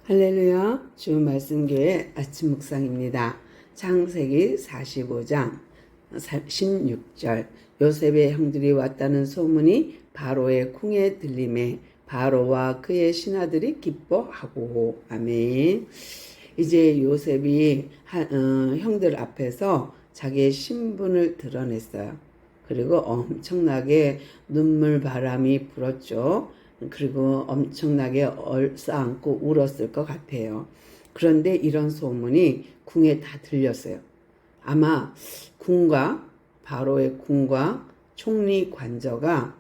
할렐루야, 주 말씀교회 아침 묵상입니다. 창세기 45장 16절. 요셉의 형들이 왔다는 소문이 바로의 궁에 들림에 바로와 그의 신하들이 기뻐하고. 아멘. 이제 요셉이 형들 앞에서 자기의 신분을 드러냈어요. 그리고 엄청나게 눈물바람이 불었죠. 그리고 엄청나게 얼싸안고 울었을 것 같아요. 그런데 이런 소문이 궁에 다 들렸어요. 아마 바로의 궁과 총리 관저가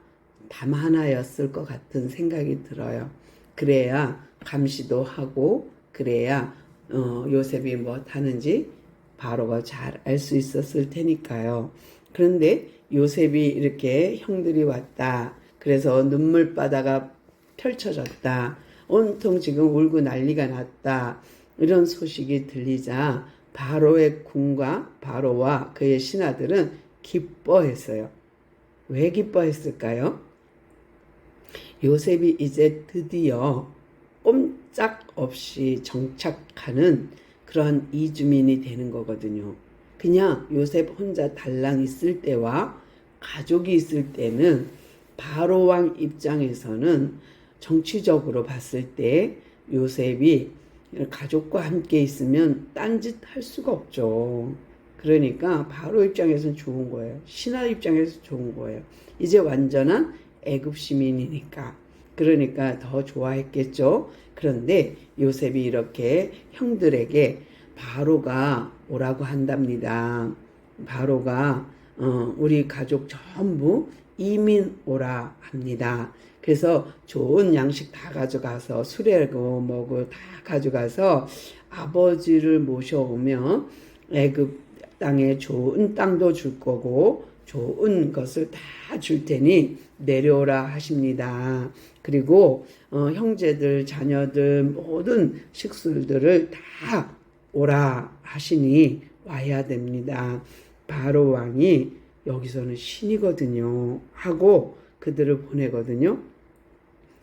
담 하나였을 것 같은 생각이 들어요. 그래야 감시도 하고 그래야 요셉이 뭐 하는지 바로가 잘 알 수 있었을 테니까요. 그런데 요셉이 이렇게 형들이 왔다. 그래서 눈물바다가 펼쳐졌다. 온통 지금 울고 난리가 났다. 이런 소식이 들리자 바로의 궁과 바로와 그의 신하들은 기뻐했어요. 왜 기뻐했을까요? 요셉이 이제 드디어 꼼짝없이 정착하는 그런 이주민이 되는 거거든요. 그냥 요셉 혼자 달랑 있을 때와 가족이 있을 때는 바로 왕 입장에서는 정치적으로 봤을 때 요셉이 가족과 함께 있으면 딴짓 할 수가 없죠. 그러니까 바로 입장에서는 좋은 거예요. 신하 입장에서 좋은 거예요. 이제 완전한 애굽 시민이니까. 그러니까 더 좋아했겠죠. 그런데 요셉이 이렇게 형들에게 바로가 오라고 한답니다. 바로가 우리 가족 전부 이민 오라 합니다. 그래서 좋은 양식 다 가져가서 수레고 뭐고 다 가져가서 아버지를 모셔오면 애굽 땅에 좋은 땅도 줄 거고 좋은 것을 다 줄 테니 내려오라 하십니다. 그리고 형제들, 자녀들 모든 식술들을 다 오라 하시니 와야 됩니다. 바로 왕이 여기서는 신이거든요 하고 그들을 보내거든요.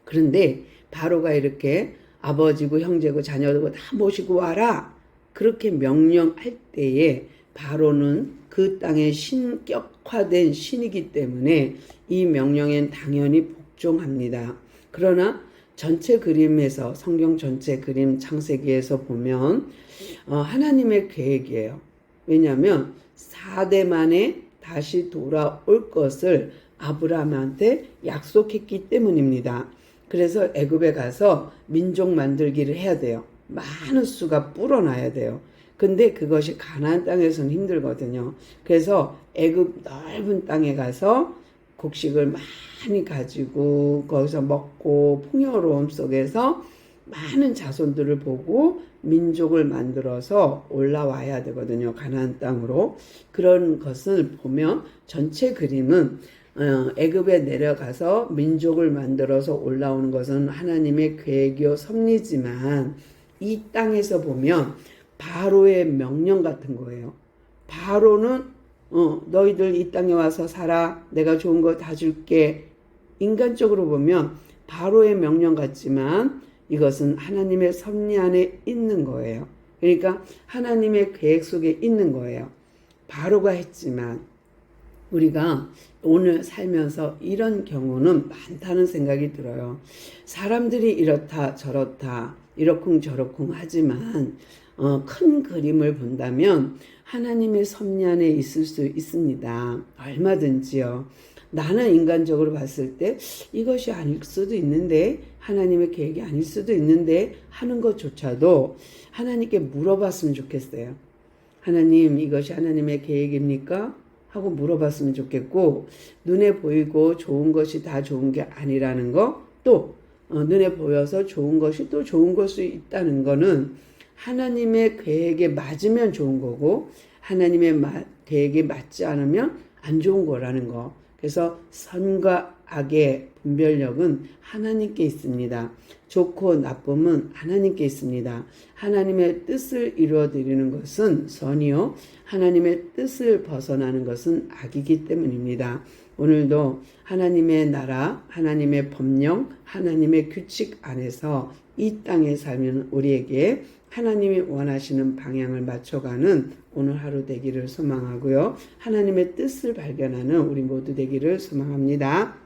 그런데 바로가 이렇게 아버지고 형제고 자녀고 다 모시고 와라 그렇게 명령할 때에 바로는 그 땅의 신격화된 신이기 때문에 이 명령엔 당연히 복종합니다. 그러나 전체 그림에서 성경 전체 그림 창세기에서 보면 하나님의 계획이에요. 왜냐하면 4대 만에 다시 돌아올 것을 아브라함한테 약속했기 때문입니다. 그래서 애굽에 가서 민족 만들기를 해야 돼요. 많은 수가 불어나야 돼요. 근데 그것이 가나안 땅에서는 힘들거든요. 그래서 애굽 넓은 땅에 가서 곡식을 많이 가지고 거기서 먹고 풍요로움 속에서 많은 자손들을 보고 민족을 만들어서 올라와야 되거든요. 가나안 땅으로. 그런 것을 보면 전체 그림은 애굽에 내려가서 민족을 만들어서 올라오는 것은 하나님의 계획이요 섭리지만 이 땅에서 보면 바로의 명령 같은 거예요. 바로는 너희들 이 땅에 와서 살아. 내가 좋은 거 다 줄게. 인간적으로 보면 바로의 명령 같지만 이것은 하나님의 섭리 안에 있는 거예요. 그러니까 하나님의 계획 속에 있는 거예요. 바로가 했지만 우리가 오늘 살면서 이런 경우는 많다는 생각이 들어요. 사람들이 이렇다 저렇다 이러쿵저러쿵 하지만 큰 그림을 본다면 하나님의 섭리 안에 있을 수 있습니다. 얼마든지요. 나는 인간적으로 봤을 때 이것이 아닐 수도 있는데 하나님의 계획이 아닐 수도 있는데 하는 것조차도 하나님께 물어봤으면 좋겠어요. 하나님 이것이 하나님의 계획입니까? 하고 물어봤으면 좋겠고 눈에 보이고 좋은 것이 다 좋은 게 아니라는 거 또 눈에 보여서 좋은 것이 또 좋은 것이 있다는 거는 하나님의 계획에 맞으면 좋은 거고 하나님의 계획에 맞지 않으면 안 좋은 거라는 거. 그래서 선과 악의 분별력은 하나님께 있습니다. 좋고 나쁨은 하나님께 있습니다. 하나님의 뜻을 이루어드리는 것은 선이요. 하나님의 뜻을 벗어나는 것은 악이기 때문입니다. 오늘도 하나님의 나라, 하나님의 법령, 하나님의 규칙 안에서 이 땅에 살면 우리에게 하나님이 원하시는 방향을 맞춰가는 오늘 하루 되기를 소망하고요. 하나님의 뜻을 발견하는 우리 모두 되기를 소망합니다.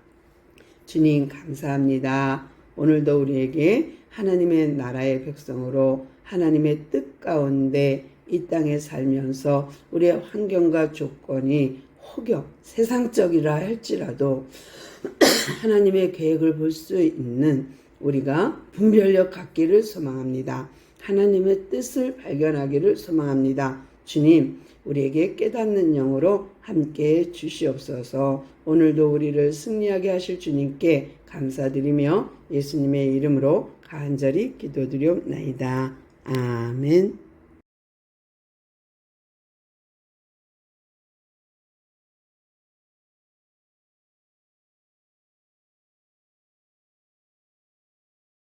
주님 감사합니다. 오늘도 우리에게 하나님의 나라의 백성으로 하나님의 뜻 가운데 이 땅에 살면서 우리의 환경과 조건이 혹여 세상적이라 할지라도 하나님의 계획을 볼 수 있는 우리가 분별력 갖기를 소망합니다. 하나님의 뜻을 발견하기를 소망합니다. 주님, 우리에게 깨닫는 영으로 함께해 주시옵소서. 오늘도 우리를 승리하게 하실 주님께 감사드리며 예수님의 이름으로 간절히 기도드리옵나이다. 아멘.